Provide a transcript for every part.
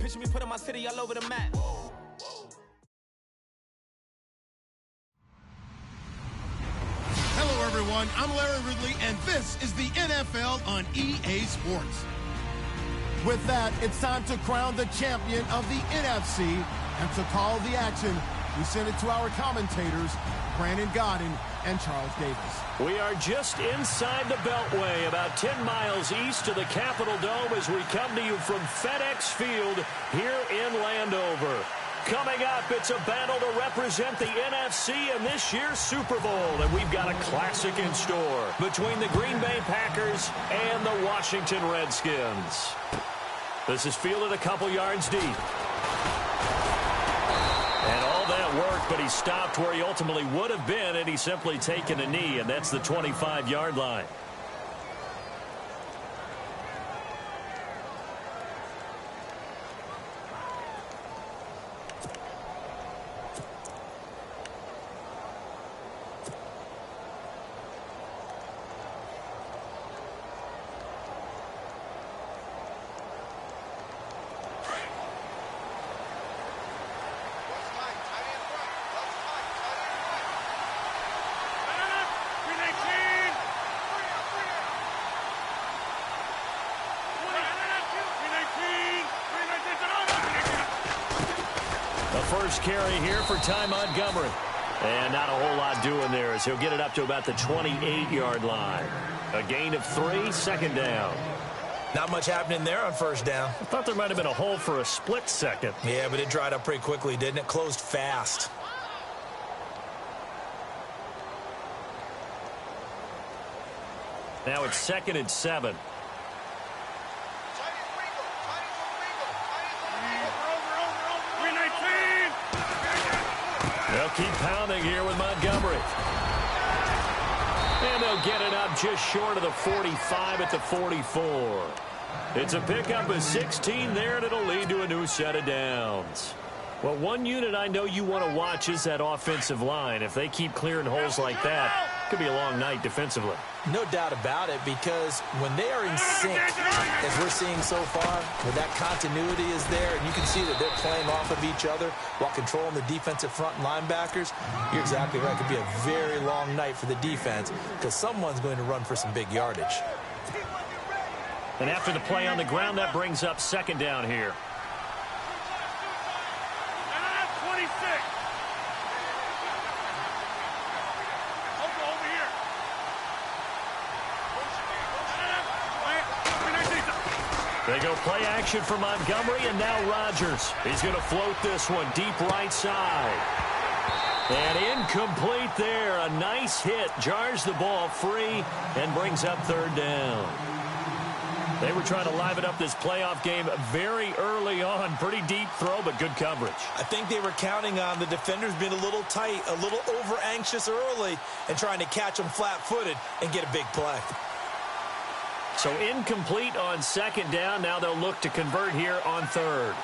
Picture me putting my city all over the map. Hello, everyone. I'm Larry Ridley, and this is the NFL on EA Sports. With that, it's time to crown the champion of the NFC. And to call the action, we send it to our commentators, Brandon Godden and Charles Davis. We are just inside the Beltway, about 10 miles east of the Capitol Dome as we come to you from FedEx Field here in Landover. Coming up, it's a battle to represent the NFC in this year's Super Bowl, and we've got a classic in store between the Green Bay Packers and the Washington Redskins. This is fielded a couple yards deep. And all that worked, but he stopped where he ultimately would have been, and he's simply taken a knee, and that's the 25-yard line. First carry here for Ty Montgomery. And not a whole lot doing there as he'll get it up to about the 28-yard line. A gain of 3, second down. Not much happening there on first down. I thought there might have been a hole for a split second. Yeah, but it dried up pretty quickly, didn't it? Closed fast. Now it's 2nd and 7. They'll keep pounding here with Montgomery. And they'll get it up just short of the 45 at the 44. It's a pickup of 16 there, and it'll lead to a new set of downs. Well, one unit I know you want to watch is that offensive line. If they keep clearing holes like that, it could be a long night defensively. No doubt about it, because when they are in sync, as we're seeing so far, where that continuity is there, and you can see that they're playing off of each other while controlling the defensive front linebackers, you're exactly right. It could be a very long night for the defense because someone's going to run for some big yardage. And after the play on the ground, that brings up second down here. They go play action for Montgomery, and now Rodgers. He's going to float this one deep right side. And incomplete there. A nice hit. Jars the ball free and brings up third down. They were trying to liven up this playoff game very early on. Pretty deep throw, but good coverage. I think they were counting on the defenders being a little tight, a little over-anxious early, and trying to catch them flat-footed and get a big play. So incomplete on second down. Now they'll look to convert here on third.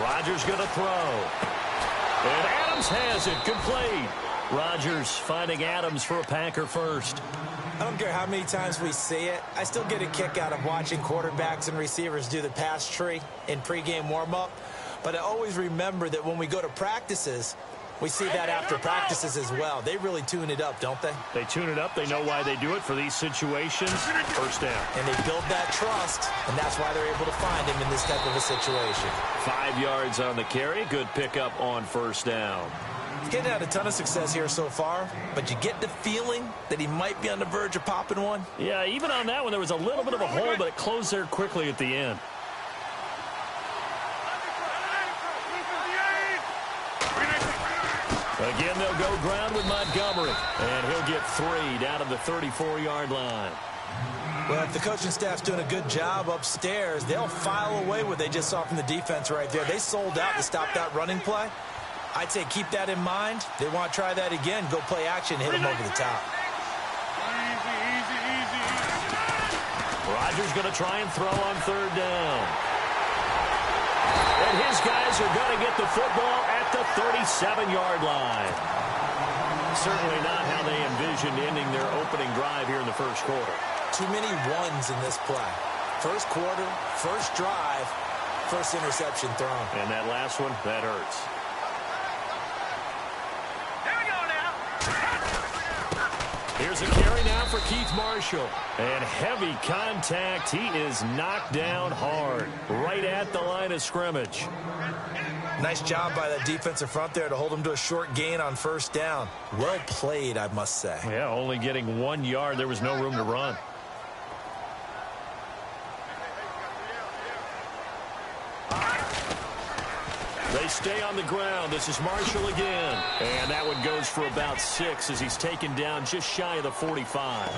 Rodgers going to throw. And Adams has it. Complete. Rodgers finding Adams for a Packer first. I don't care how many times we see it. I still get a kick out of watching quarterbacks and receivers do the pass tree in pregame warm-up. But I always remember that when we go to practices, we see that after practices as well. They really tune it up, don't they? They tune it up. They know why they do it for these situations. First down. And they build that trust, and that's why they're able to find him in this type of a situation. 5 yards on the carry. Good pickup on first down. He's getting had a ton of success here so far, but you get the feeling that he might be on the verge of popping one. Yeah, even on that one, there was a little bit of a hole, but it closed there quickly at the end. Again, they'll go ground with Montgomery, and he'll get 3 down to the 34-yard line. Well, if the coaching staff's doing a good job upstairs, they'll file away what they just saw from the defense right there. They sold out to stop that running play. I'd say keep that in mind. They want to try that again, go play action, hit them over the top. Rodgers going to try and throw on third down. And his guys are going to get the football at the 37-yard line. Certainly not how they envisioned ending their opening drive here in the first quarter. Too many ones in this play. First quarter, first drive, first interception thrown. And that last one, that hurts. Here's a carry now for Keith Marshall. And heavy contact. He is knocked down hard, right at the line of scrimmage. Nice job by that defensive front there to hold him to a short gain on first down. Well played, I must say. Yeah, only getting 1 yard. There was no room to run. They stay on the ground. This is Marshall again. And that one goes for about 6 as he's taken down just shy of the 45.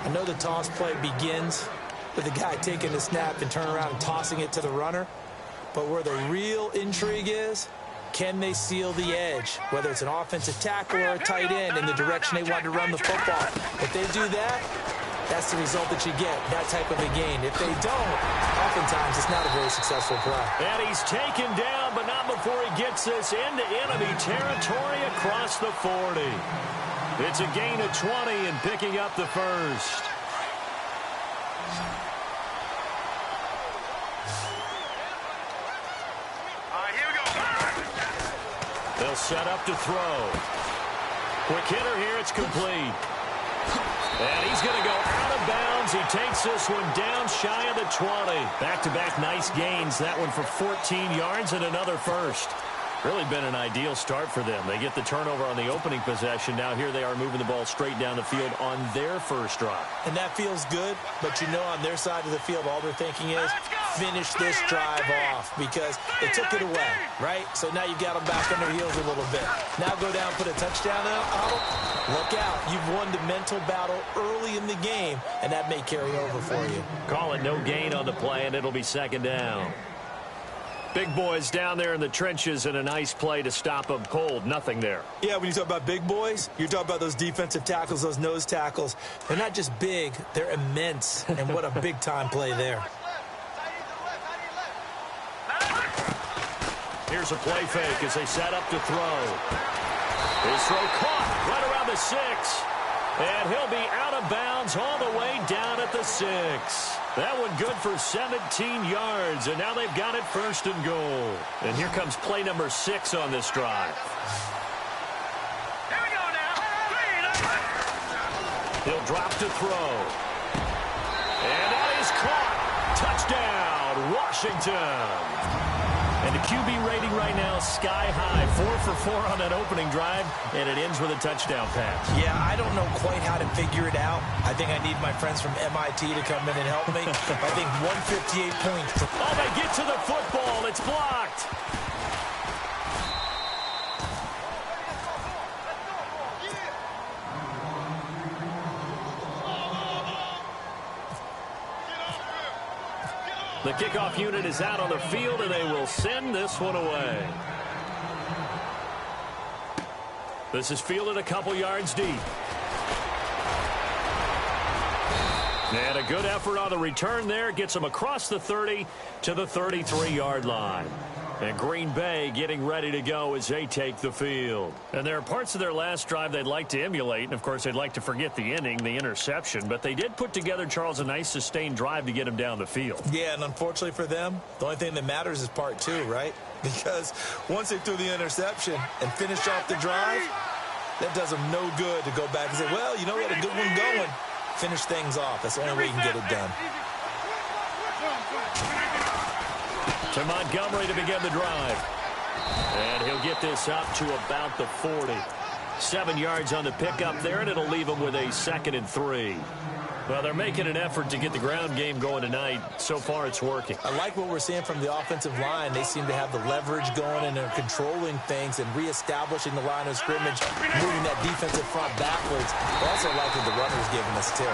I know the toss play begins with the guy taking the snap and turning around and tossing it to the runner. But where the real intrigue is, can they seal the edge? Whether it's an offensive tackle or a tight end in the direction they want to run the football. If they do that, that's the result that you get, that type of a gain. If they don't, oftentimes it's not a very successful play. And he's taken down, but not before he gets this into enemy territory across the 40. It's a gain of 20 and picking up the first. They'll set up to throw. Quick hitter here, it's complete. And he's going to go out of bounds. He takes this one down shy of the 20. Back-to-back nice gains. That one for 14 yards and another first. Really been an ideal start for them. They get the turnover on the opening possession. Now here they are moving the ball straight down the field on their first drive. And that feels good, but you know on their side of the field all they're thinking is finish this drive off because they took it away, right? So now you got them back on their heels a little bit. Now go down, put a touchdown out. Look out. You've won the mental battle early in the game, and that may carry over for you. Call it no gain on the play, and it'll be second down. Big boys down there in the trenches and a nice play to stop them cold. Nothing there. Yeah, when you talk about big boys, you're talking about those defensive tackles, those nose tackles. They're not just big, they're immense. And what a big-time play there. Here's a play fake as they set up to throw. His throw caught right around the 6. And he'll be out of bounds all the way down at the 6. That one good for 17 yards, and now they've got it first and goal. And here comes play number 6 on this drive. Here we go now. He'll drop to throw. And that is caught. Touchdown, Washington. And the QB rating right now, sky high. 4 for 4 on that opening drive, and it ends with a touchdown pass. Yeah, I don't know quite how to figure it out. I think I need my friends from MIT to come in and help me. I think 158 points. Oh, they get to the football. It's blocked. The kickoff unit is out on the field, and they will send this one away. This is fielded a couple yards deep. And a good effort on the return there. Gets them across the 30 to the 33-yard line. And Green Bay getting ready to go as they take the field. And there are parts of their last drive they'd like to emulate. And, of course, they'd like to forget the inning, the interception. But they did put together, Charles, a nice sustained drive to get him down the field. Yeah, and unfortunately for them, the only thing that matters is part 2, right? Because once they threw the interception and finished off the drive, that does them no good to go back and say, well, you know, we had a good one going. Finish things off. That's the only way you can get it done. To Montgomery to begin the drive. And he'll get this up to about the 40. 7 yards on the pickup there, and it'll leave him with a 2nd and 3. Well, they're making an effort to get the ground game going tonight. So far, it's working. I like what we're seeing from the offensive line. They seem to have the leverage going, and they're controlling things and reestablishing the line of scrimmage, moving that defensive front backwards. I also like what the runner's giving us, too.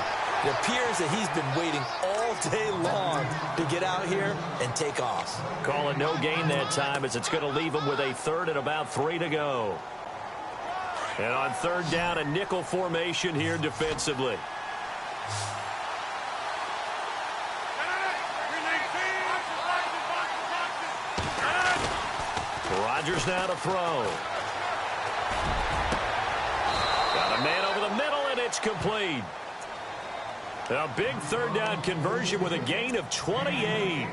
It appears that he's been waiting all day long to get out here and take off. Call it no gain that time as it's going to leave him with a 3rd and about 3 to go. And on 3rd down, a nickel formation here defensively. Rodgers now to throw. It's complete. A big third down conversion with a gain of 28.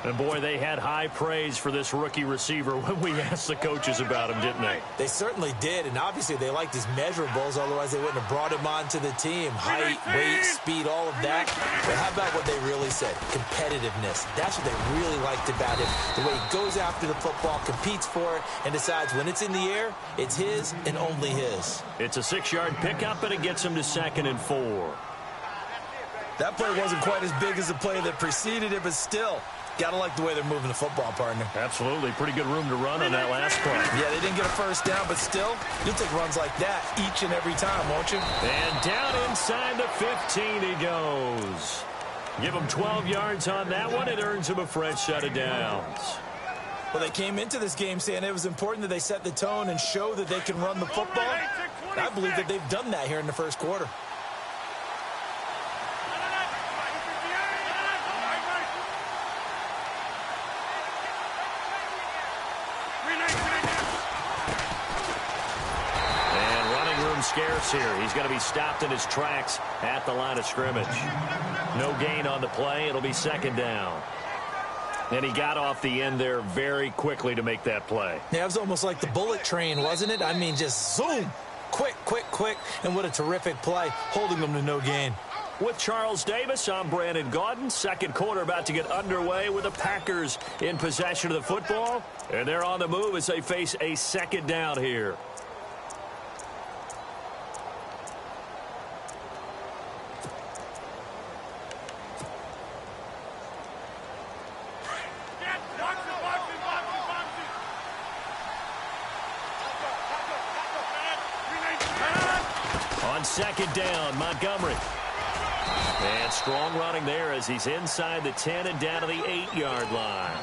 And, boy, they had high praise for this rookie receiver when we asked the coaches about him, didn't they? They certainly did, and obviously they liked his measurables. Otherwise, they wouldn't have brought him onto the team. Height, weight, speed, all of that. But how about what they really said? Competitiveness. That's what they really liked about him. The way he goes after the football, competes for it, and decides when it's in the air, it's his and only his. It's a 6-yard pickup, and it gets him to 2nd and 4. That play wasn't quite as big as the play that preceded it, but still, got to like the way they're moving the football, partner. Absolutely. Pretty good room to run on that last play. Yeah, they didn't get a first down, but still, you'll take runs like that each and every time, won't you? And down inside the 15 he goes. Give him 12 yards on that one. It earns him a fresh set of downs. Well, they came into this game saying it was important that they set the tone and show that they can run the football. And I believe that they've done that here in the first quarter. Scarce here. He's going to be stopped in his tracks at the line of scrimmage. No gain on the play. It'll be 2nd down. And he got off the end there very quickly to make that play. Yeah, it was almost like the bullet train, wasn't it? I mean, just zoom. Quick, quick, quick. And what a terrific play, holding them to no gain. With Charles Davis, I'm Brandon Gaudin. Second quarter about to get underway with the Packers in possession of the football. And they're on the move as they face a 2nd down here. On 2nd down, Montgomery. And strong running there as he's inside the 10 and down to the 8-yard line.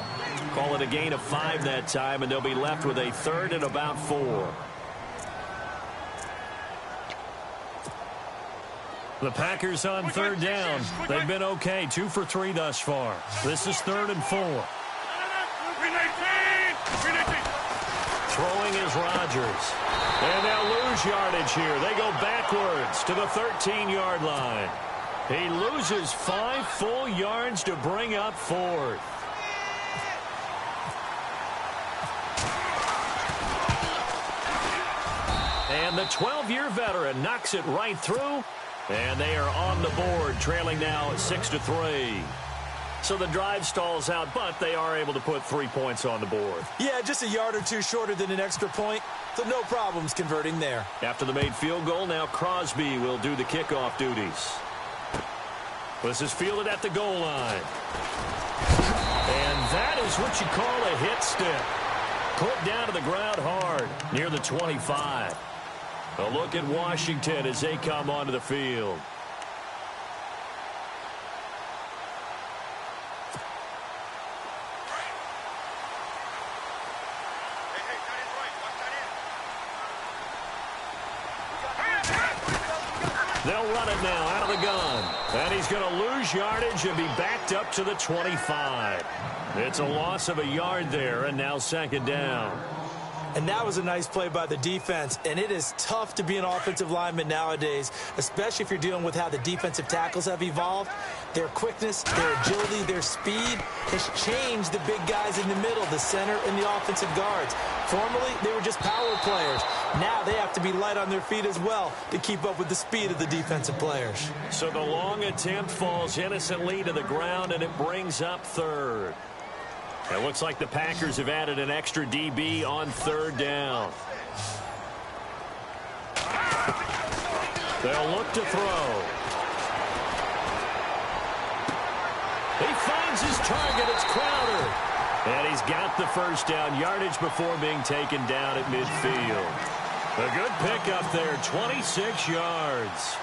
Call it a gain of 5 that time, and they'll be left with a 3rd and about 4. The Packers on 3rd down. They've been okay, 2 for 3 thus far. This is 3rd and 4. Throwing is Rodgers. And they'll lose yardage here. They go backwards to the 13-yard line. He loses 5 full yards to bring up 4th. And the 12-year veteran knocks it right through. And they are on the board, trailing now 6-3. So the drive stalls out, but they are able to put 3 points on the board. Yeah, just a yard or two shorter than an extra point, so no problems converting there. After the made field goal, now Crosby will do the kickoff duties. This is fielded at the goal line. And that is what you call a hit stick. Put down to the ground hard near the 25. A look at Washington as they come onto the field. They'll run it now out of the gun. And he's going to lose yardage and be backed up to the 25. It's a loss of a yard there, and now 2nd down. And that was a nice play by the defense. And it is tough to be an offensive lineman nowadays, especially if you're dealing with how the defensive tackles have evolved. Their quickness, their agility, their speed has changed the big guys in the middle, the center, and the offensive guards. Formerly, they were just power players. Now they have to be light on their feet as well to keep up with the speed of the defensive players. So the long attempt falls innocently to the ground, and it brings up 3rd. It looks like the Packers have added an extra DB on 3rd down. They'll look to throw. He finds his target. It's Crowder. And he's got the first down yardage before being taken down at midfield. A good pickup there, 26 yards.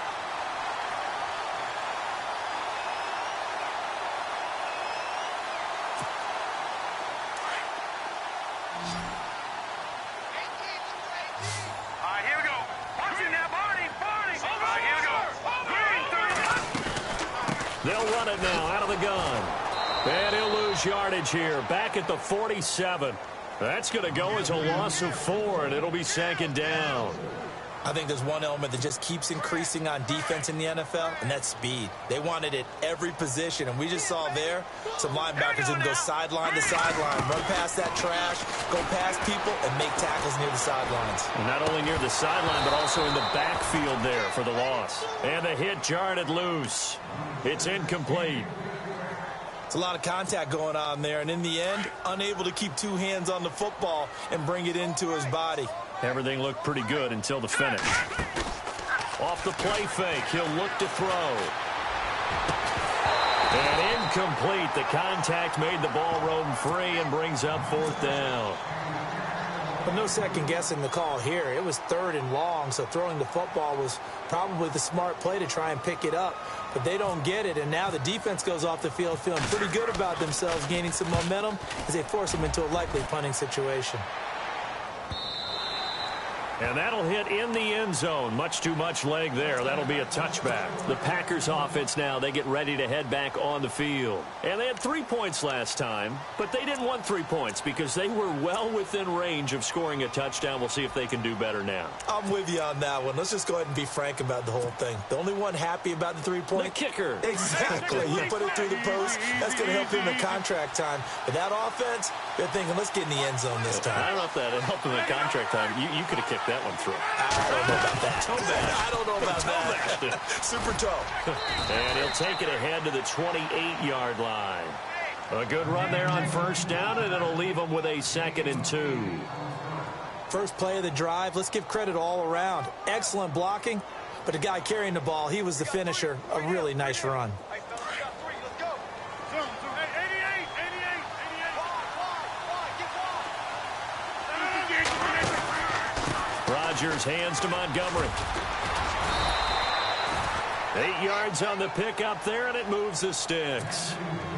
They'll run it now out of the gun. And he'll lose yardage here. Back at the 47. That's going to go as a loss of 4, and it'll be 2nd down. I think there's one element that just keeps increasing on defense in the NFL, and that's speed. They want it at every position, and we just saw there some linebackers who can go sideline to sideline, run past that trash, go past people, and make tackles near the sidelines. And not only near the sideline, but also in the backfield there for the loss. And the hit jarred it loose. It's incomplete. It's a lot of contact going on there, and in the end, unable to keep two hands on the football and bring it into his body. Everything looked pretty good until the finish. Off the play fake, he'll look to throw. And incomplete. The contact made the ball roam free and brings up 4th down. But no second guessing the call here. It was 3rd and long, so throwing the football was probably the smart play to try and pick it up. But they don't get it, and now the defense goes off the field feeling pretty good about themselves, gaining some momentum as they force them into a likely punting situation. And that'll hit in the end zone. Much too much leg there. That'll be a touchback. The Packers offense now, they get ready to head back on the field. And they had 3 points last time, but they didn't want 3 points because they were well within range of scoring a touchdown. We'll see if they can do better now. I'm with you on that one. Let's just go ahead and be frank about the whole thing. The only one happy about the 3-point? The kicker. Exactly. He put it through the post. That's going to help him in contract time. But that offense, they're thinking, let's get in the end zone this time. I don't know if that helped him in contract time. You could have kicked that one through. I don't know about that. I don't know about that. Super toe. And he'll take it ahead to the 28-yard line. A good run there on 1st down, and it'll leave them with a 2nd and 2. First play of the drive. Let's give credit all around. Excellent blocking, but the guy carrying the ball, he was the finisher. A really nice run. Rodgers hands to Montgomery. 8 yards on the pickup there, and it moves the sticks.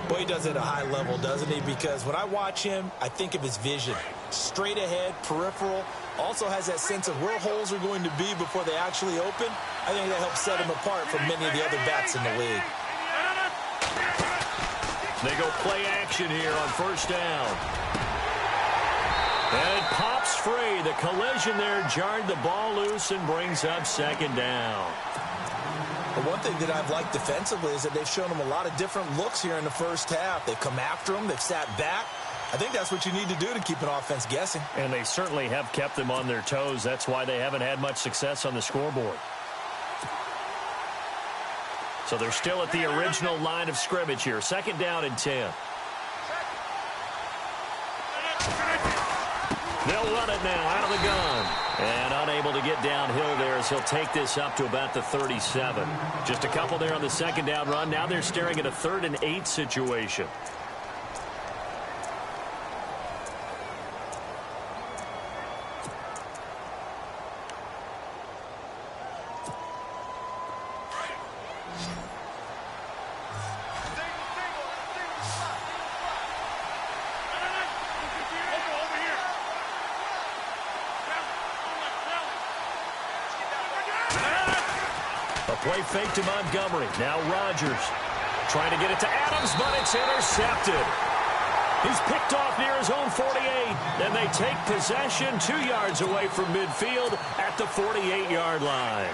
Boy, he does it at a high level, doesn't he? Because when I watch him, I think of his vision. Straight ahead, peripheral. Also has that sense of where holes are going to be before they actually open. I think that helps set him apart from many of the other backs in the league. They go play action here on 1st down. And it pops free. The collision there jarred the ball loose and brings up 2nd down. But one thing that I've liked defensively is that they've shown them a lot of different looks here in the first half. They've come after them. They've sat back. I think that's what you need to do to keep an offense guessing. And they certainly have kept them on their toes. That's why they haven't had much success on the scoreboard. So they're still at the original line of scrimmage here. 2nd down and 10. They'll run it now out of the gun. And unable to get downhill there as he'll take this up to about the 37. Just a couple there on the 2nd down run. Now they're staring at a 3rd and 8 situation. Play fake to Montgomery. Now Rodgers trying to get it to Adams, but it's intercepted. He's picked off near his own 48. Then they take possession 2 yards away from midfield at the 48-yard line.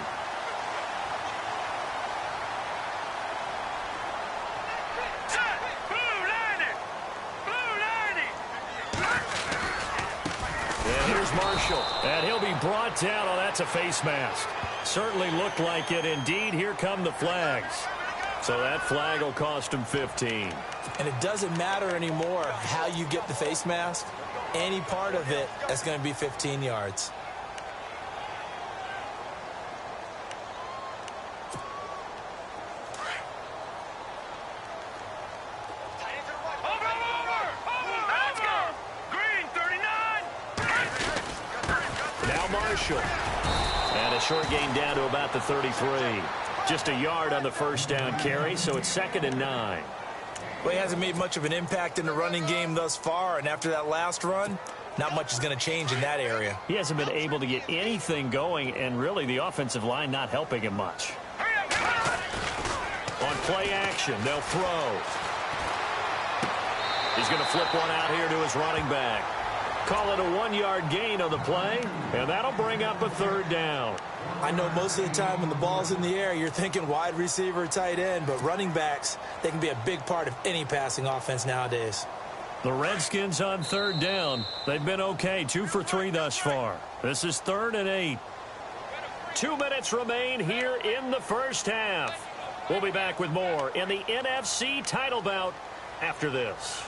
And here's Marshall. And he'll be brought down. Oh, that's a face mask. Certainly looked like it. Indeed, here come the flags. So that flag will cost him 15. And it doesn't matter anymore how you get the face mask. Any part of it, that's going to be 15 yards. Now Marshall. And a short gain down to about the 33. Just a yard on the 1st down carry, so it's 2nd and 9. Well, he hasn't made much of an impact in the running game thus far, and after that last run, not much is going to change in that area. He hasn't been able to get anything going, and really the offensive line not helping him much. On play action, they'll throw. He's going to flip one out here to his running back. call it a 1-yard gain on the play, and that'll bring up a 3rd down. I know most of the time when the ball's in the air, you're thinking wide receiver, tight end, but running backs, they can be a big part of any passing offense nowadays. The Redskins on 3rd down. They've been okay, 2 for 3 thus far. This is 3rd and 8. 2 minutes remain here in the first half. We'll be back with more in the NFC title bout after this.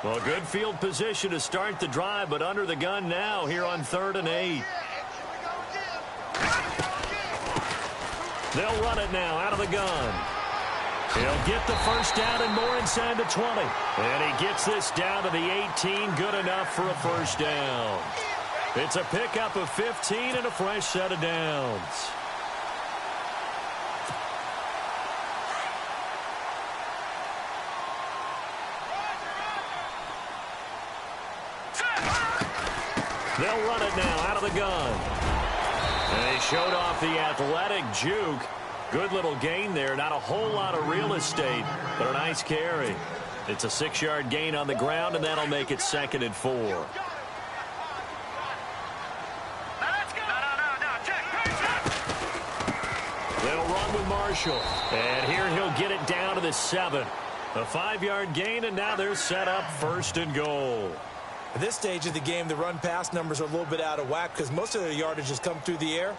Well, good field position to start the drive, but under the gun now here on 3rd and 8. They'll run it now out of the gun. He'll get the first down and more inside the 20. And he gets this down to the 18, good enough for a first down. It's a pickup of 15 and a fresh set of downs. They'll run it now out of the gun. And they showed off the athletic juke. Good little gain there. Not a whole lot of real estate, but a nice carry. It's a 6-yard gain on the ground, and that'll make it 2nd and 4. They'll run with Marshall. And here he'll get it down to the 7. A 5-yard gain, and now they're set up 1st and goal. At this stage of the game, the run-pass numbers are a little bit out of whack because most of their yardage has come through the air.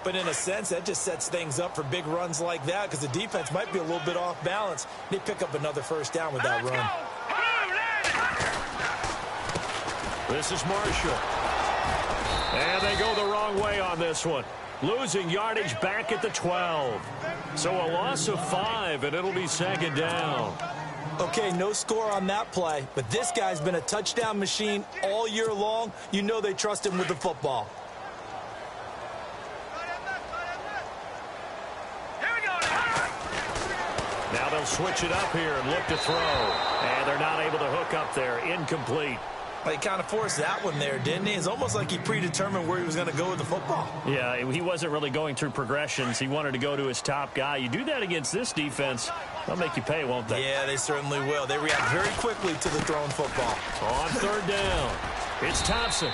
But in a sense, that just sets things up for big runs like that because the defense might be a little bit off balance. They pick up another first down with that run. This is Marshall. And they go the wrong way on this one. Losing yardage back at the 12. So a loss of 5, and it'll be 2nd down. Okay, no score on that play, but this guy's been a touchdown machine all year long. You know they trust him with the football. Now they'll switch it up here and look to throw. And they're not able to hook up there. Incomplete. Well, he kind of forced that one there, didn't he? It's almost like he predetermined where he was going to go with the football. Yeah, he wasn't really going through progressions. He wanted to go to his top guy. You do that against this defense, they'll make you pay, won't they? Yeah, they certainly will. They react very quickly to the thrown football. On 3rd down, it's Thompson.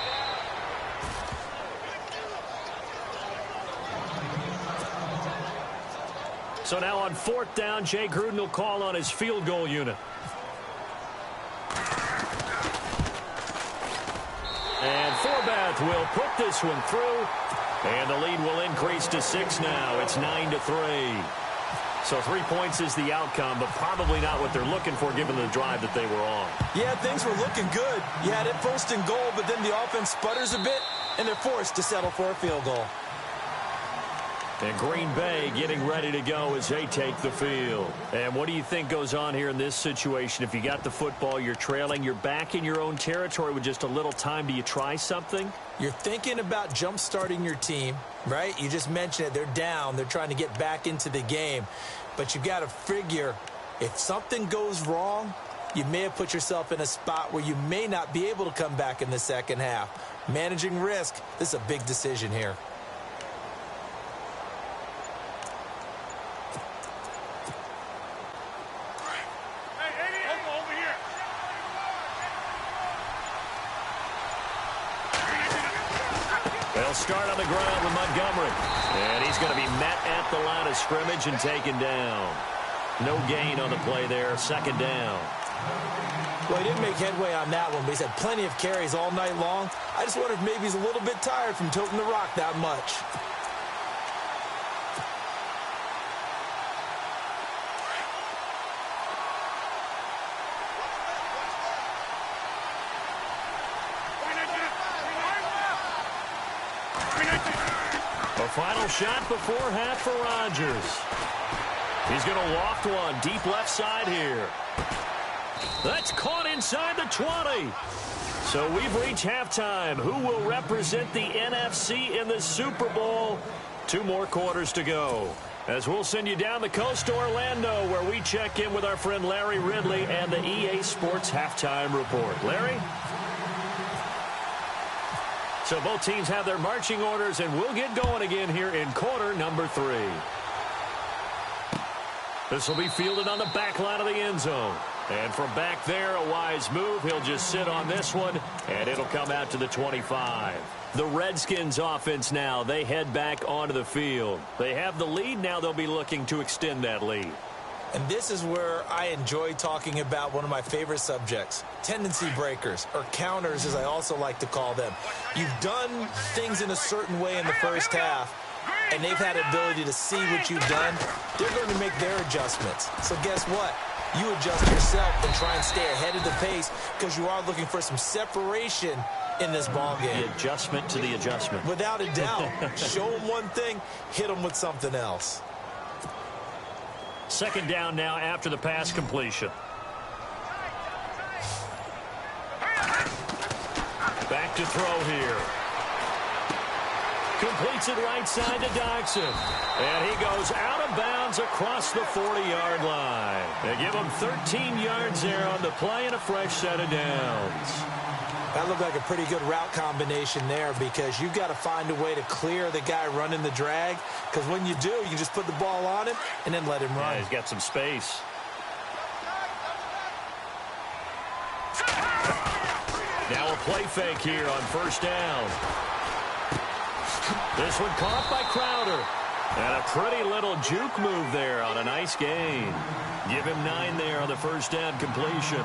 So now on 4th down, Jay Gruden will call on his field goal unit. And Forbath will put this one through. And the lead will increase to 6 now. It's 9-3. So 3 points is the outcome, but probably not what they're looking for given the drive that they were on. Yeah, things were looking good. You had it 1st and goal, but then the offense sputters a bit, and they're forced to settle for a field goal. And Green Bay getting ready to go as they take the field. And what do you think goes on here in this situation? If you got the football, you're trailing, you're back in your own territory with just a little time. Do you try something? You're thinking about jump-starting your team, right? You just mentioned it. They're down. They're trying to get back into the game. But you got to figure if something goes wrong, you may have put yourself in a spot where you may not be able to come back in the second half. Managing risk, this is a big decision here. They'll start on the ground with Montgomery. And he's going to be met at the line of scrimmage and taken down. No gain on the play there. 2nd down. Well, he didn't make headway on that one, but he's had plenty of carries all night long. I just wonder if maybe he's a little bit tired from toting the rock that much. A final shot before half for Rodgers. He's going to loft one deep left side here. That's caught inside the 20. So we've reached halftime. Who will represent the NFC in the Super Bowl? 2 more quarters to go. As we'll send you down the coast to Orlando, where we check in with our friend Larry Ridley and the EA Sports Halftime Report. Larry? So both teams have their marching orders, and we'll get going again here in quarter number 3. This will be fielded on the back line of the end zone. And from back there, a wise move. He'll just sit on this one, and it'll come out to the 25. The Redskins offense now, they head back onto the field. They have the lead. Now they'll be looking to extend that lead. And this is where I enjoy talking about one of my favorite subjects, tendency breakers, or counters as I also like to call them. You've done things in a certain way in the first half, and they've had the ability to see what you've done. They're going to make their adjustments. So guess what? You adjust yourself and try and stay ahead of the pace because you are looking for some separation in this ball game. The adjustment to the adjustment. Without a doubt. Show them one thing, hit them with something else. Second down now after the pass completion. Back to throw here. Completes it right side to Dodson. And he goes out of bounds across the 40-yard line. They give him 13 yards there on the play and a fresh set of downs. That looked like a pretty good route combination there because you've got to find a way to clear the guy running the drag because when you do, you just put the ball on him and then let him run. Yeah, he's got some space. Now a play fake here on first down. This one caught by Crowder. And a pretty little juke move there on a nice gain. Give him 9 there on the first down completion.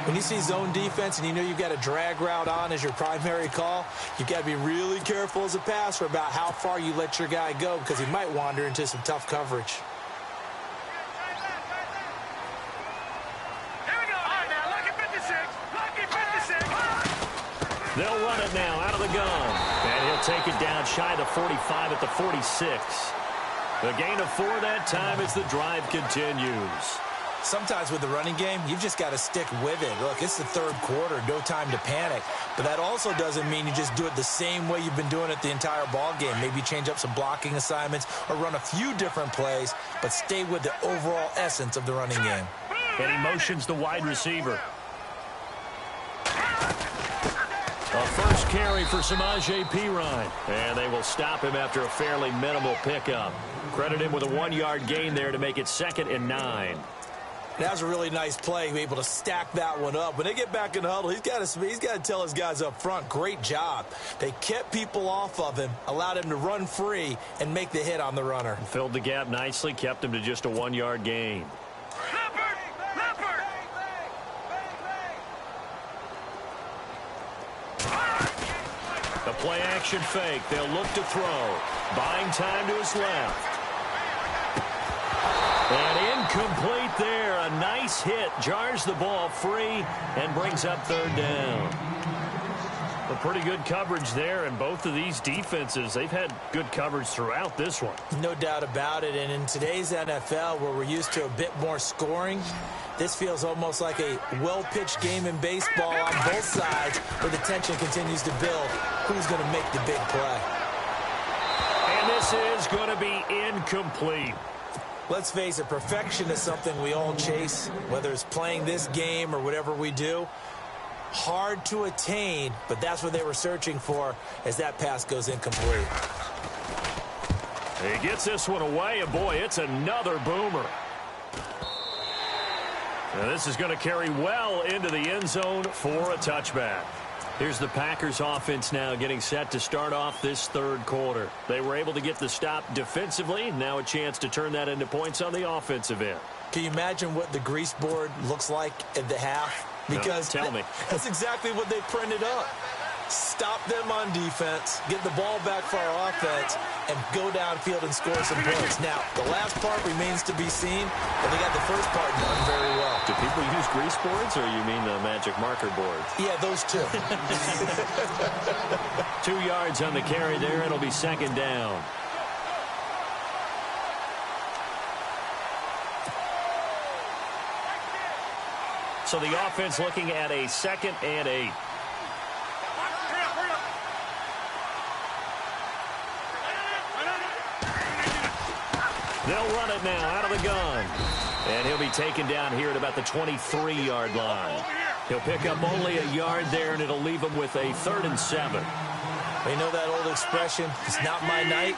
When you see zone defense and you know you've got a drag route on as your primary call, you've got to be really careful as a passer about how far you let your guy go because he might wander into some tough coverage. Here we go. All right, now, lucky 56. Lucky 56. They'll run it now out of the gun. And he'll take it down shy of the 45 at the 46. The gain of 4 that time as the drive continues. Sometimes with the running game, you've just got to stick with it. Look, it's the third quarter, no time to panic. But that also doesn't mean you just do it the same way you've been doing it the entire ball game. Maybe change up some blocking assignments or run a few different plays, but stay with the overall essence of the running game. And he motions the wide receiver. A first carry for Samaje Perine. And they will stop him after a fairly minimal pickup. Credit him with a 1-yard gain there to make it 2nd and 9. That was a really nice play, be able to stack that one up. When they get back in the huddle, he's got to tell his guys up front, great job. They kept people off of him, allowed him to run free, and make the hit on the runner. Filled the gap nicely, kept him to just a 1-yard gain. The play action fake. They'll look to throw. Buying time to his left. And incomplete there. A nice hit. Jars the ball free and brings up 3rd down. A pretty good coverage there, and both of these defenses, they've had good coverage throughout this one. No doubt about it, and in today's NFL, where we're used to a bit more scoring, this feels almost like a well-pitched game in baseball on both sides, where the tension continues to build. Who's going to make the big play? And this is going to be incomplete. Let's face it, perfection is something we all chase, whether it's playing this game or whatever we do. Hard to attain, but that's what they were searching for as that pass goes incomplete. He gets this one away, and boy, it's another boomer. Now this is going to carry well into the end zone for a touchback. Here's the Packers offense now getting set to start off this 3rd quarter. They were able to get the stop defensively. Now a chance to turn that into points on the offensive end. Can you imagine what the grease board looks like at the half? Because no, tell me. That's exactly what they printed up. Stop them on defense, get the ball back for our offense, and go downfield and score some points. Now, the last part remains to be seen, but they got the first part done very well. Do people use grease boards, or you mean the magic marker boards? Yeah, those two. 2 yards on the carry there. It'll be 2nd down. So the offense looking at a 2nd and 8. They'll run it now out of the gun. And he'll be taken down here at about the 23-yard line. He'll pick up only a yard there, and it'll leave him with a 3rd and 7. You know that old expression, it's not my night?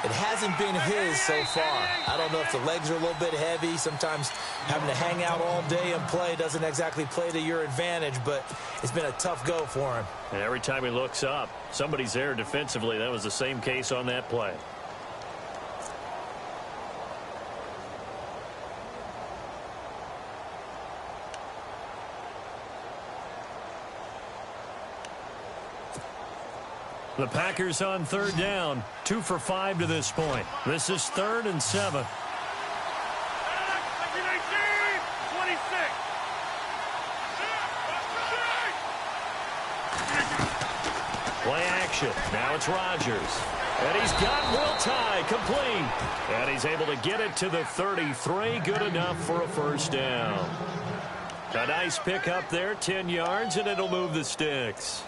It hasn't been his so far. I don't know if the legs are a little bit heavy. Sometimes having to hang out all day and play doesn't exactly play to your advantage, but it's been a tough go for him. And every time he looks up, somebody's there defensively. That was the same case on that play. The Packers on third down, 2 for 5 to this point. This is 3rd and 7. Play action. Now it's Rodgers. And he's got Will Tye complete. And he's able to get it to the 33. Good enough for a first down. A nice pick up there, 10 yards, and it'll move the sticks.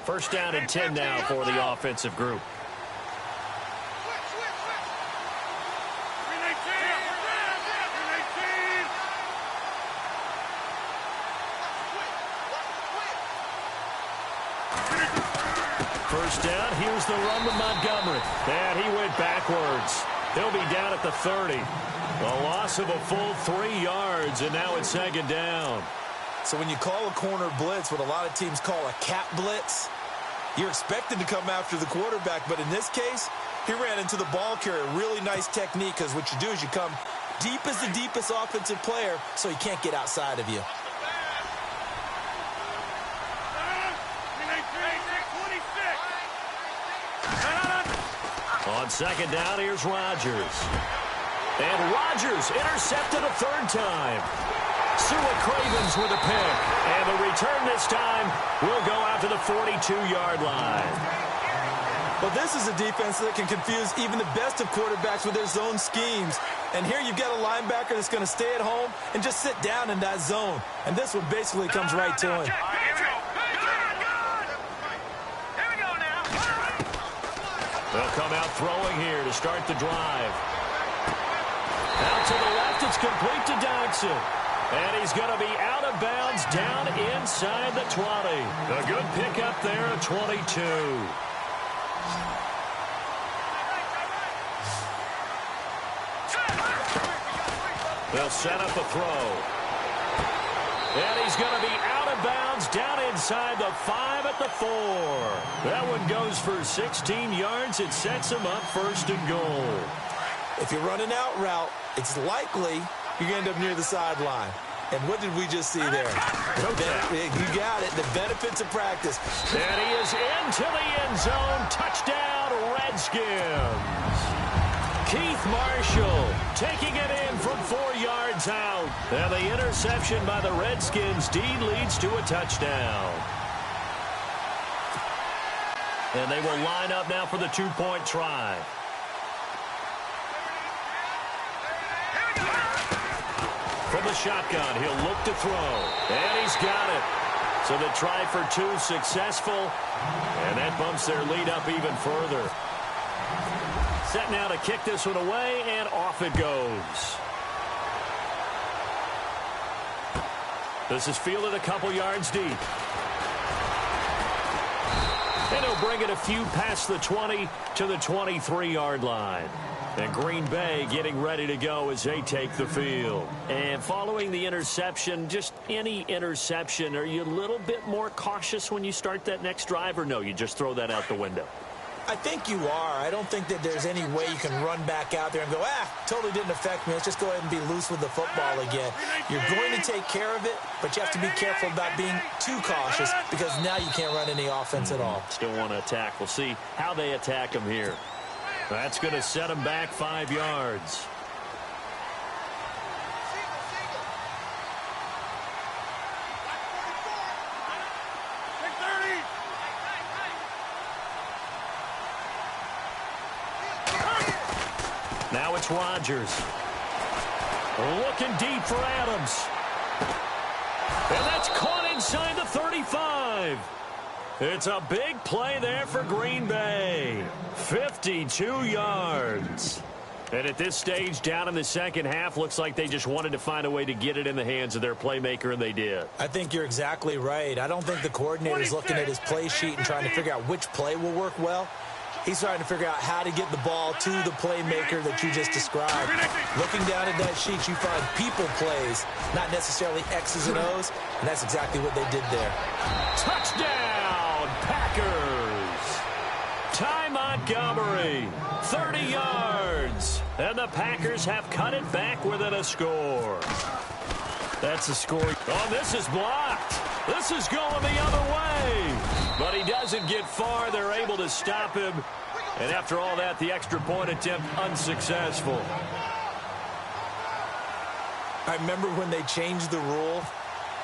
First down and 10 now for the offensive group. First down, here's the run to Montgomery. And he went backwards. He'll be down at the 30. A loss of a full 3 yards, and now it's 2nd down. So when you call a corner blitz, what a lot of teams call a cap blitz, you're expected to come after the quarterback, but in this case, he ran into the ball carrier. Really nice technique, because what you do is you come deep as the deepest offensive player, so he can't get outside of you. On 2nd down, here's Rodgers. And Rodgers intercepted a 3rd time. Sua Cravens with a pick. And the return this time will go out to the 42-yard line. Well, this is a defense that can confuse even the best of quarterbacks with their zone schemes. And here you've got a linebacker that's going to stay at home and just sit down in that zone. And this one basically comes right to him. They'll come out throwing here to start the drive. Out to the left, it's complete to Dodson. And he's going to be out of bounds down inside the 20. A good pickup there at 22. They'll set up a throw. And he's going to be out of bounds down inside the 5 at the 4. That one goes for 16 yards. It sets him up 1st and goal. If you're running out route, it's likely you're going to end up near the sideline. And what did we just see there? You got it. The benefits of practice. And he is into the end zone. Touchdown, Redskins. Keith Marshall taking it in from 4 yards out. And the interception by the Redskins leads to a touchdown. And they will line up now for the 2-point try. From the shotgun, he'll look to throw. And he's got it. So the try for 2 successful. And that bumps their lead up even further. Set now to kick this one away, and off it goes. This is fielded a couple yards deep. And he'll bring it a few past the 20 to the 23-yard line. And Green Bay getting ready to go as they take the field. And following the interception, just any interception, are you a little bit more cautious when you start that next drive, or no, you just throw that out the window? I think you are. I don't think that there's any way you can run back out there and go, totally didn't affect me. Let's just go ahead and be loose with the football again. You're going to take care of it, but you have to be careful about being too cautious, because now you can't run any offense at all. Still want to attack. We'll see how they attack him here. That's going to set him back 5 yards. Now it's Rodgers. Looking deep for Adams. And that's caught inside the 35. It's a big play there for Green Bay. 52 yards. And at this stage, down in the second half, looks like they just wanted to find a way to get it in the hands of their playmaker, and they did. I think you're exactly right. I don't think the coordinator's looking at his play sheet and trying to figure out which play will work well. He's trying to figure out how to get the ball to the playmaker that you just described. Looking down at that sheet, you find people plays, not necessarily X's and O's, and that's exactly what they did there. Touchdown, Packers! Ty Montgomery, 30 yards. And the Packers have cut it back within a score. That's a score. Oh, this is blocked. This is going the other way. But he doesn't get far. They're able to stop him. And after all that, the extra point attempt unsuccessful. I remember when they changed the rule,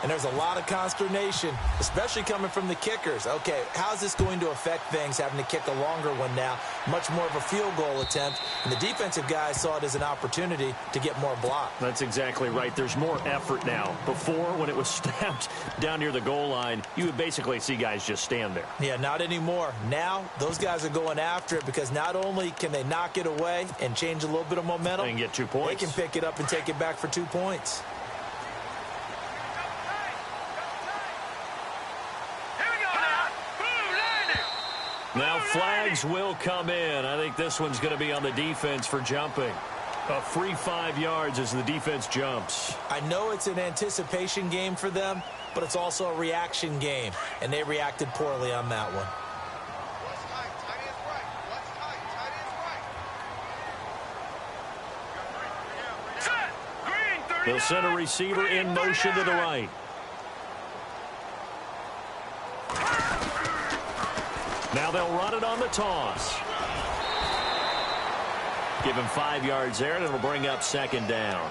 and there's a lot of consternation, especially coming from the kickers. Okay, how's this going to affect things, having to kick a longer one now, much more of a field goal attempt, and the defensive guys saw it as an opportunity to get more block. That's exactly right. There's more effort now. Before, when it was snapped down near the goal line, you would basically see guys just stand there. Yeah, not anymore. Now, those guys are going after it because not only can they knock it away and change a little bit of momentum, and get 2 points. They can pick it up and take it back for 2 points. Now flags will come in. I think this one's going to be on the defense for jumping. A free 5 yards as the defense jumps. I know it's an anticipation game for them, but it's also a reaction game, and they reacted poorly on that one. They'll send a receiver in motion to the right. Now they'll run it on the toss. Give him 5 yards there, and it'll bring up second down.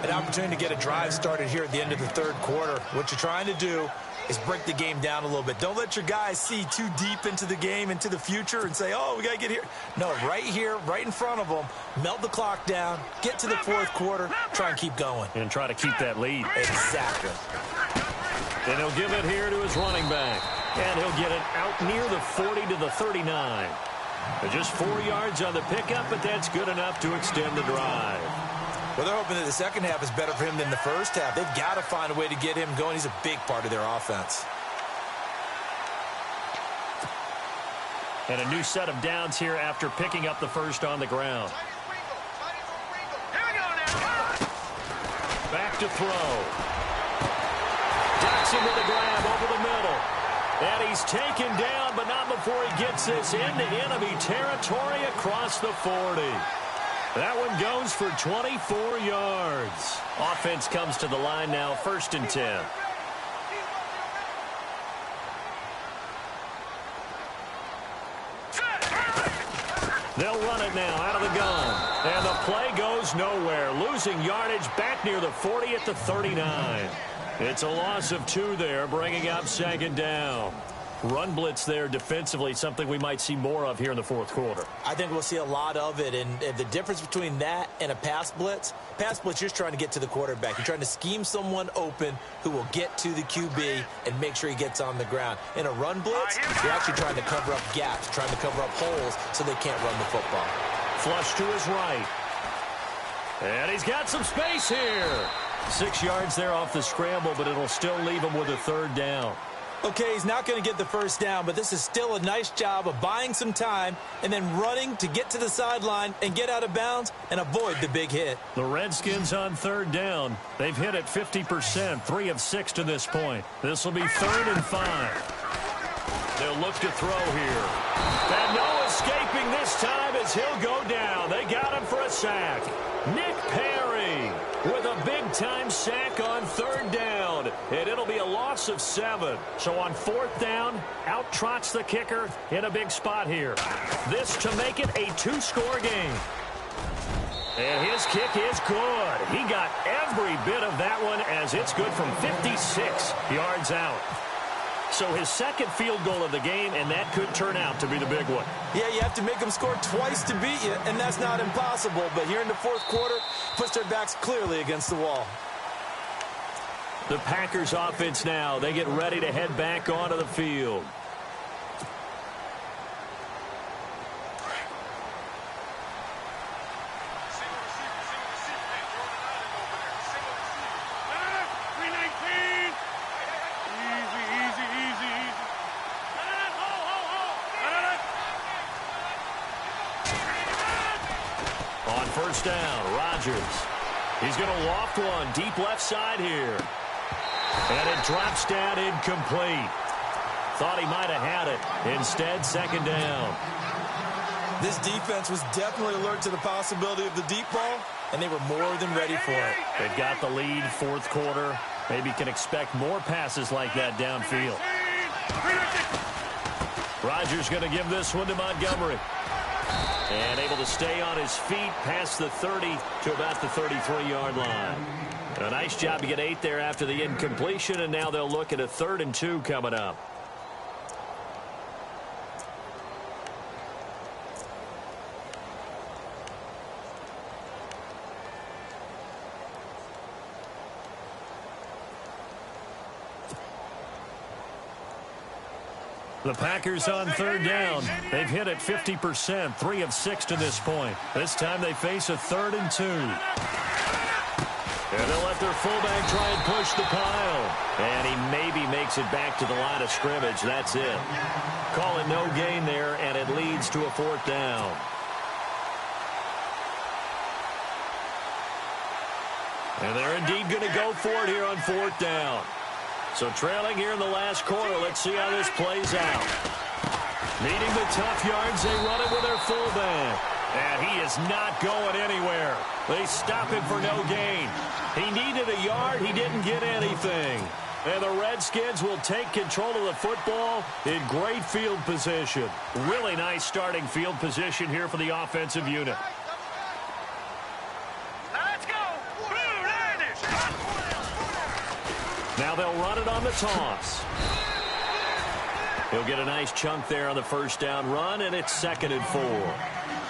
An opportunity to get a drive started here at the end of the third quarter. What you're trying to do is break the game down a little bit. Don't let your guys see too deep into the game, into the future, and say, oh, we got to get here. No, right here, right in front of them, melt the clock down, get to the fourth quarter, try and keep going. And try to keep that lead. Exactly. And he'll give it here to his running back. And he'll get it out near the 40 to the 39. Just 4 yards on the pickup, but that's good enough to extend the drive. Well, they're hoping that the second half is better for him than the first half. They've got to find a way to get him going. He's a big part of their offense. And a new set of downs here after picking up the first on the ground. Back to throw. Jackson with a grab over the middle. And he's taken down, but not before he gets this into enemy territory across the 40. That one goes for 24 yards. Offense comes to the line now, 1st and 10. They'll run it now out of the gun. And the play goes nowhere. Losing yardage back near the 40 at the 39. It's a loss of 2 there, bringing up second down. Run blitz there defensively, something we might see more of here in the fourth quarter. I think we'll see a lot of it, and the difference between that and a pass blitz, you're just trying to get to the quarterback. You're trying to scheme someone open who will get to the QB and make sure he gets on the ground. In a run blitz, you're actually trying to cover up gaps, trying to cover up holes so they can't run the football. Flush to his right. And he's got some space here. 6 yards there off the scramble, but it'll still leave him with a third down. Okay, he's not going to get the first down, but this is still a nice job of buying some time and then running to get to the sideline and get out of bounds and avoid the big hit. The Redskins on third down. They've hit it 50%, 3 of 6 to this point. This will be 3rd and 5. They'll look to throw here. And no escaping this time as he'll go down. They got him for a sack. Nick Perry with a big-time sack on third down. And it'll be a loss of 7. So on 4th down, out trots the kicker in a big spot here. This to make it a 2-score game. And his kick is good. He got every bit of that one as it's good from 56 yards out. So his second field goal of the game, and that could turn out to be the big one. Yeah, you have to make them score twice to beat you, and that's not impossible. But here in the fourth quarter, puts their backs clearly against the wall. The Packers offense now, they get ready to head back onto the field. first down. Rodgers. He's going to loft one deep left side here. And it drops down incomplete. Thought he might have had it. Instead, second down. This defense was definitely alert to the possibility of the deep ball, and they were more than ready for it. They've got the lead, fourth quarter. Maybe can expect more passes like that downfield. Rodgers going to give this one to Montgomery. And able to stay on his feet past the 30 to about the 33-yard line. A nice job to get 8 there after the incompletion, and now they'll look at a 3rd and 2 coming up. The Packers on 3rd down. They've hit it 50%, 3 of 6 to this point. This time they face a 3rd and 2. And they'll let their fullback try and push the pile. And he maybe makes it back to the line of scrimmage. That's it. Call it no gain there, and it leads to a 4th down. And they're indeed going to go for it here on 4th down. So trailing here in the last quarter, let's see how this plays out. Needing the tough yards, they run it with their fullback. And he is not going anywhere. They stop him for no gain. He needed a yard, he didn't get anything. And the Redskins will take control of the football in great field position. Really nice starting field position here for the offensive unit. Now they'll run it on the toss. He'll get a nice chunk there on the first down run, and it's 2nd and 4.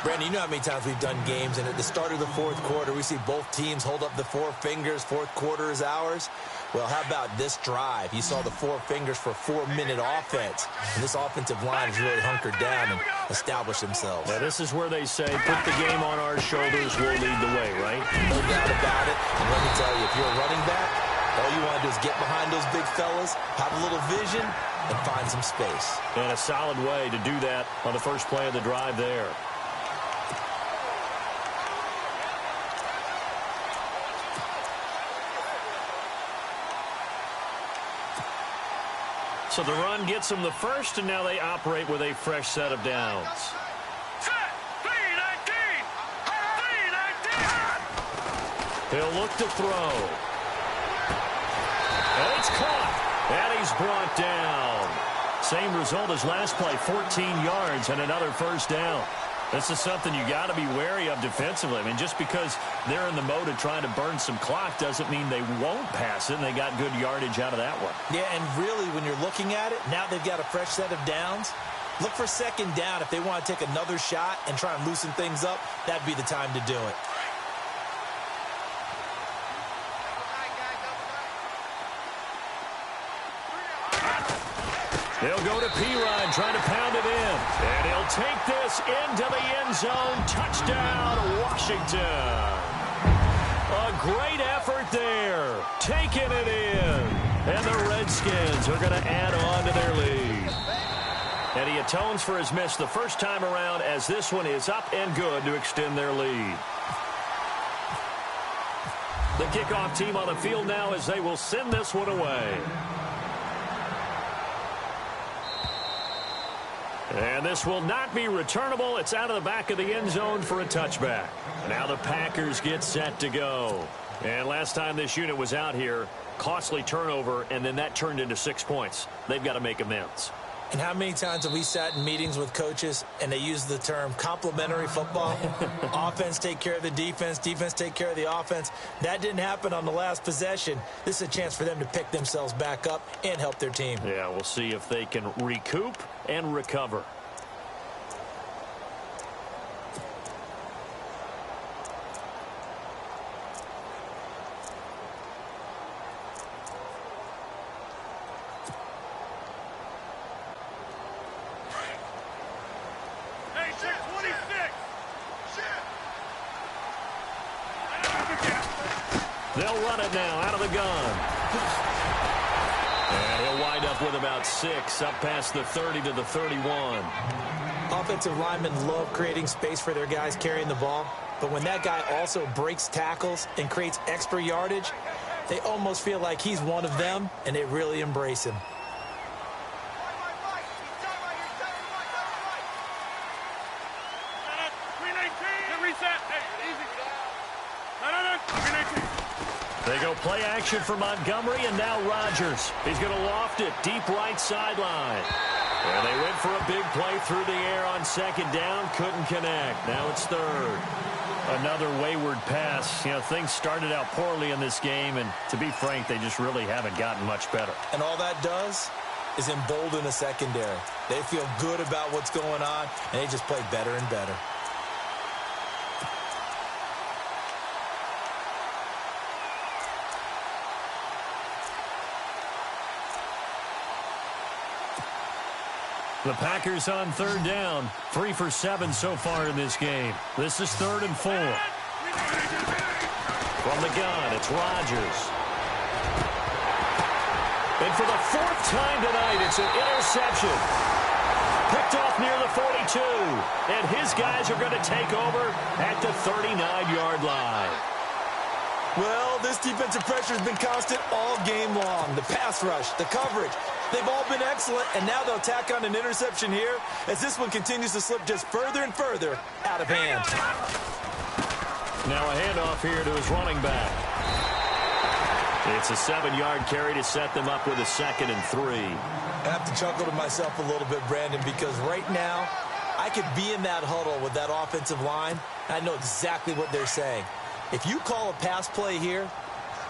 Brandon, you know how many times we've done games, and at the start of the 4th quarter, we see both teams hold up the 4 fingers, 4th quarter is ours. Well, how about this drive? You saw the 4 fingers for 4-minute offense, and this offensive line has really hunkered down and established themselves. Yeah, this is where they say, put the game on our shoulders, we'll lead the way, right? No doubt about it, and let me tell you, if you're a running back, all you want to do is get behind those big fellas, have a little vision, and find some space. And a solid way to do that on the first play of the drive there. So the run gets them the first, and now they operate with a fresh set of downs. He'll look to throw. And it's caught. And he's brought down. Same result as last play, 14 yards and another first down. This is something you got to be wary of defensively. I mean, just because they're in the mode of trying to burn some clock doesn't mean they won't pass it, and they got good yardage out of that one. Yeah, and really, when you're looking at it, now they've got a fresh set of downs. Look for 2nd down. If they want to take another shot and try and loosen things up, that'd be the time to do it. They'll go to P-Ryan, trying to pound it in. And he'll take this into the end zone. Touchdown, Washington. A great effort there. Taking it in. And the Redskins are going to add on to their lead. And he atones for his miss the first time around, as this one is up and good to extend their lead. The kickoff team on the field now as they will send this one away. And this will not be returnable. It's out of the back of the end zone for a touchback. Now the Packers get set to go. And last time this unit was out here, costly turnover, and then that turned into 6 points. They've got to make amends. And how many times have we sat in meetings with coaches and they use the term complementary football? Offense take care of the defense, defense take care of the offense. That didn't happen on the last possession. This is a chance for them to pick themselves back up and help their team. Yeah, we'll see if they can recoup and recover. They'll run it now out of the gun. And he'll wind up with about 6, up past the 30 to the 31. Offensive linemen love creating space for their guys carrying the ball. But when that guy also breaks tackles and creates extra yardage, they almost feel like he's one of them, and they really embrace him. They go play action for Montgomery, and now Rodgers. He's going to loft it deep right sideline. And they went for a big play through the air on second down. Couldn't connect. Now it's third. Another wayward pass. You know, things started out poorly in this game, and to be frank, they just really haven't gotten much better. And all that does is embolden the secondary. They feel good about what's going on, and they just play better and better. The Packers on third down. 3 for 7 so far in this game. This is 3rd and 4. From the gun, it's Rodgers. And for the 4th time tonight, it's an interception. Picked off near the 42. And his guys are going to take over at the 39-yard line. Well, this defensive pressure has been constant all game long. The pass rush, the coverage, they've all been excellent, and now they'll tack on an interception here as this one continues to slip just further and further out of hand. Now a handoff here to his running back. It's a 7-yard carry to set them up with a 2nd and 3. I have to chuckle to myself a little bit, Brandon, because right now I could be in that huddle with that offensive line, and I know exactly what they're saying. If you call a pass play here,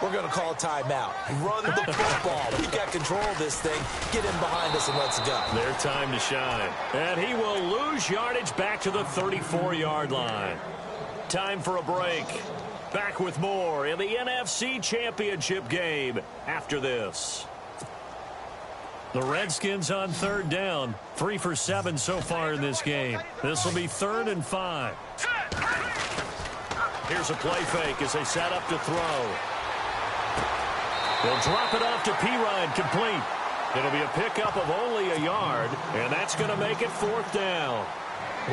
we're going to call a timeout. Run the football. We've got control of this thing. Get in behind us and let's go. Their time to shine. And he will lose yardage back to the 34-yard line. Time for a break. Back with more in the NFC Championship game after this. The Redskins on third down. 3 for 7 so far in this game. This will be 3rd and 5. Here's a play fake as they set up to throw. They'll drop it off to Pirine, complete. It'll be a pickup of only a yard, and that's going to make it 4th down.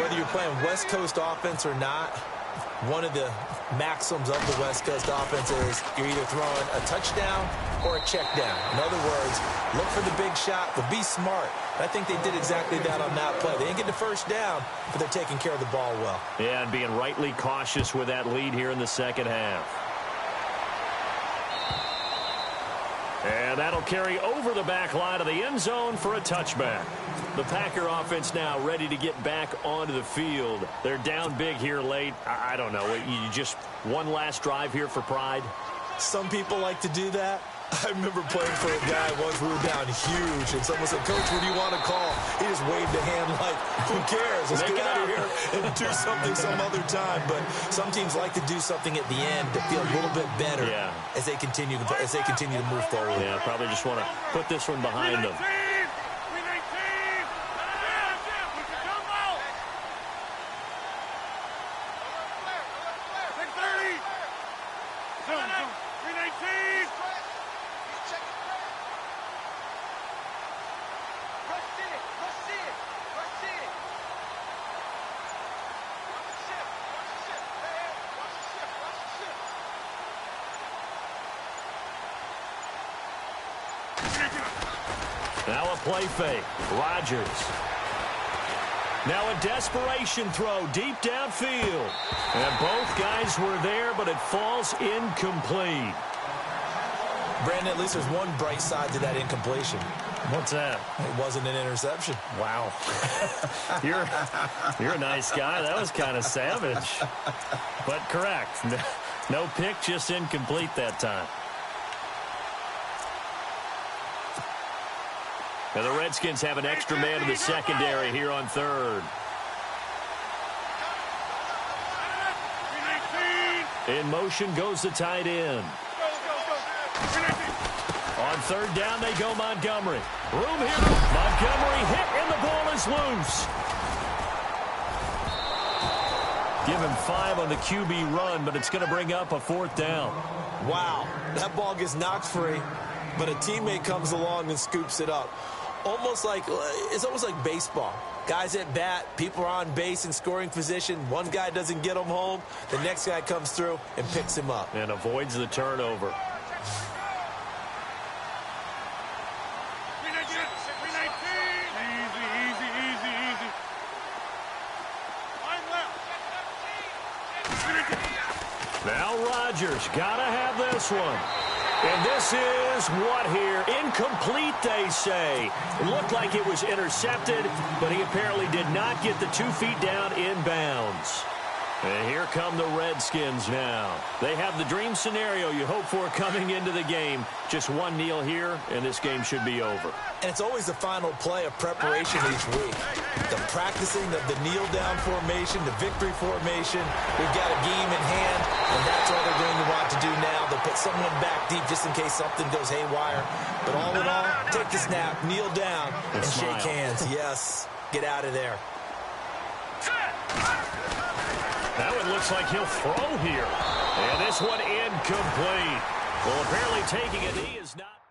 Whether you're playing West Coast offense or not, one of the maxims of the West Coast offense is you're either throwing a touchdown or a check down. In other words, look for the big shot, but be smart. I think they did exactly that on that play. They didn't get the first down, but they're taking care of the ball well. Yeah, and being rightly cautious with that lead here in the second half. And that'll carry over the back line of the end zone for a touchback. The Packer offense now ready to get back onto the field. They're down big here late. I don't know. You just one last drive here for pride? Some people like to do that. I remember playing for a guy once. We were down huge, and someone said, "Coach, what do you want to call?" He just waved a hand like, "Who cares? Let's get out of here and do something some other time." But some teams like to do something at the end to feel a little bit better as they continue to move forward. Yeah, probably just want to put this one behind them. Now a play fake. Rodgers. Now a desperation throw deep downfield. And both guys were there, but it falls incomplete. Brandon, at least there's one bright side to that incompletion. What's that? It wasn't an interception. Wow. You're a nice guy. That was kind of savage. But correct. No pick, just incomplete that time. Now the Redskins have an extra man in the secondary here on third. In motion goes the tight end. On third down they go Montgomery. Room here. Montgomery hit and the ball is loose. Give him 5 on the QB run, but it's going to bring up a 4th down. Wow, that ball gets knocked free, but a teammate comes along and scoops it up. almost like baseball. Guys at bat, people are on base in scoring position. One guy doesn't get him home. The next guy comes through and picks him up. And avoids the turnover. Now Rodgers got to have this one. And this is what here? Incomplete, they say. It looked like it was intercepted, but he apparently did not get the 2 feet down in bounds. And here come the Redskins now. They have the dream scenario you hope for coming into the game. Just one kneel here, and this game should be over. And it's always the final play of preparation each week. The practicing of the kneel-down formation, the victory formation. We've got a game in hand, and that's all they're going to want to do now. They'll put someone back deep just in case something goes haywire. But all in all, take the snap, kneel down, and shake hands. Yes, get out of there. Now it looks like he'll throw here. And this one incomplete. Well, apparently taking a knee is not...